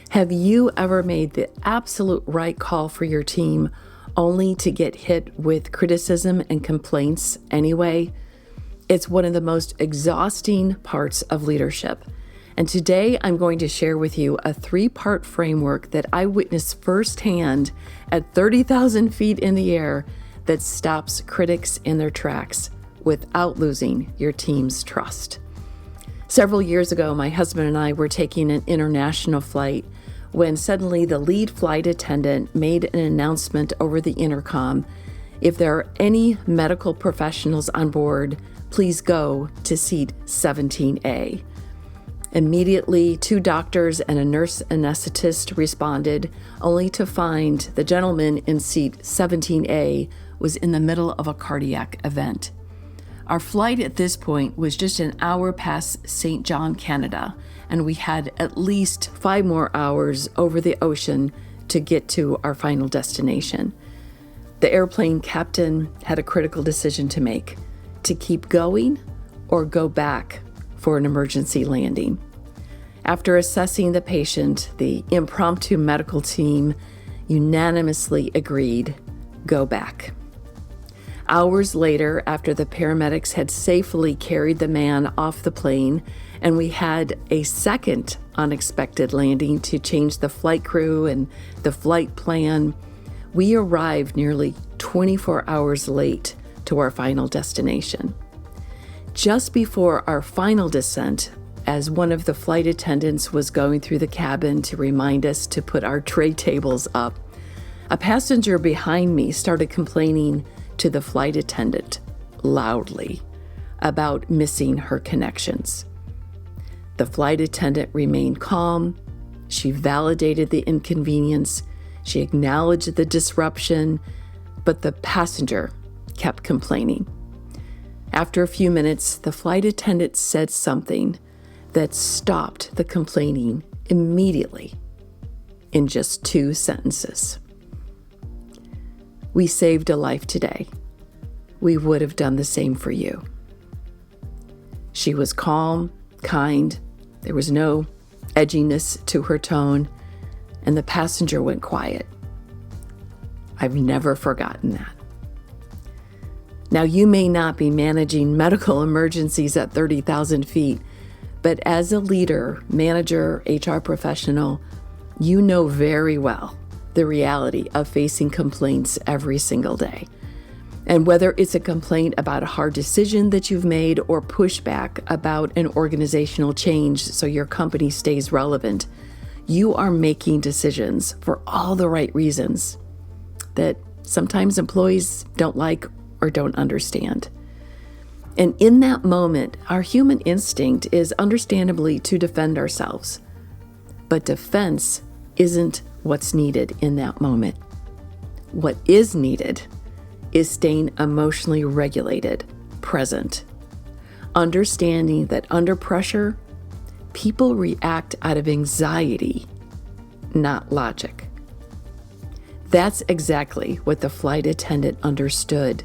Have you ever made the absolute right call for your team only to get hit with criticism and complaints anyway? It's one of the most exhausting parts of leadership. And today I'm going to share with you a 3-part framework that I witnessed firsthand at 30,000 feet in the air that stops critics in their tracks without losing your team's trust. Several years ago, my husband and I were taking an international flight when suddenly the lead flight attendant made an announcement over the intercom. If there are any medical professionals on board, please go to seat 17A. Immediately, 2 doctors and a nurse anesthetist responded, only to find the gentleman in seat 17A was in the middle of a cardiac event. Our flight at this point was just an hour past St. John, Canada, and we had at least 5 more hours over the ocean to get to our final destination. The airplane captain had a critical decision to make: to keep going or go back for an emergency landing. After assessing the patient, the impromptu medical team unanimously agreed, go back. Hours later, after the paramedics had safely carried the man off the plane, and we had a second unexpected landing to change the flight crew and the flight plan, we arrived nearly 24 hours late to our final destination. Just before our final descent, as one of the flight attendants was going through the cabin to remind us to put our tray tables up, a passenger behind me started complaining to the flight attendant loudly about missing her connections. The flight attendant remained calm. She validated the inconvenience. She acknowledged the disruption, but the passenger kept complaining. After a few minutes, the flight attendant said something that stopped the complaining immediately in just 2 sentences. We saved a life today. We would have done the same for you. She was calm, kind. There was no edginess to her tone, and the passenger went quiet. I've never forgotten that. Now, you may not be managing medical emergencies at 30,000 feet, but as a leader, manager, HR professional, you know very well the reality of facing complaints every single day. And whether it's a complaint about a hard decision that you've made or pushback about an organizational change so your company stays relevant, you are making decisions for all the right reasons that sometimes employees don't like or don't understand. And in that moment, our human instinct is understandably to defend ourselves. But defense isn't what's needed in that moment. What is needed is staying emotionally regulated, present, understanding that under pressure, people react out of anxiety, not logic. That's exactly what the flight attendant understood.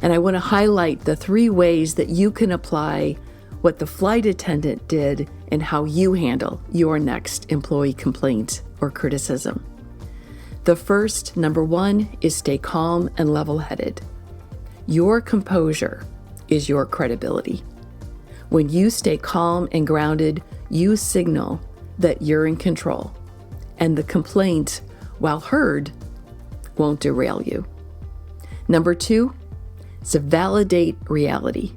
And I want to highlight the 3 ways that you can apply what the flight attendant did and how you handle your next employee complaint or criticism. The first, number 1, is stay calm and level-headed. Your composure is your credibility. When you stay calm and grounded, you signal that you're in control, and the complaint, while heard, won't derail you. Number 2, is to validate reality.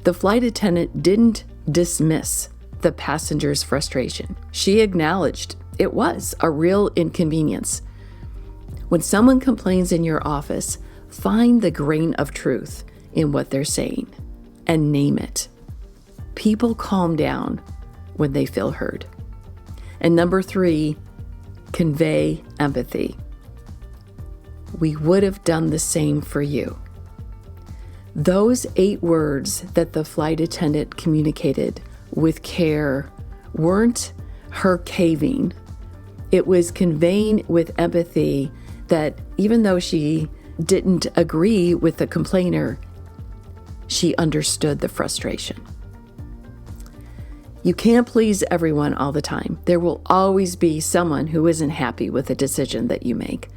The flight attendant didn't dismiss the passenger's frustration. She acknowledged it was a real inconvenience. When someone complains in your office, find the grain of truth in what they're saying and name it. People calm down when they feel heard. And number 3, convey empathy. We would have done the same for you. Those 8 words that the flight attendant communicated with care weren't her caving. It was conveying with empathy that even though she didn't agree with the complainer, she understood the frustration. You can't please everyone all the time. There will always be someone who isn't happy with a decision that you make.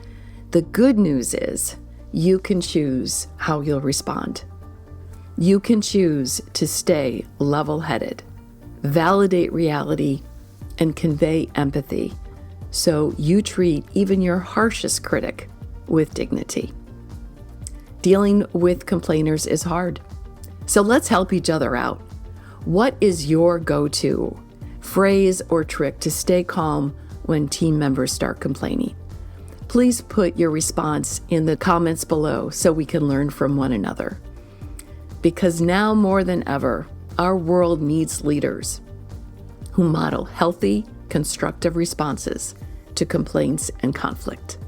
The good news is you can choose how you'll respond. You can choose to stay level-headed, validate reality, and convey empathy, so you treat even your harshest critic with dignity. Dealing with complainers is hard, so let's help each other out. What is your go-to phrase or trick to stay calm when team members start complaining? Please put your response in the comments below so we can learn from one another. Because now more than ever, our world needs leaders who model healthy, constructive responses to complaints and conflict.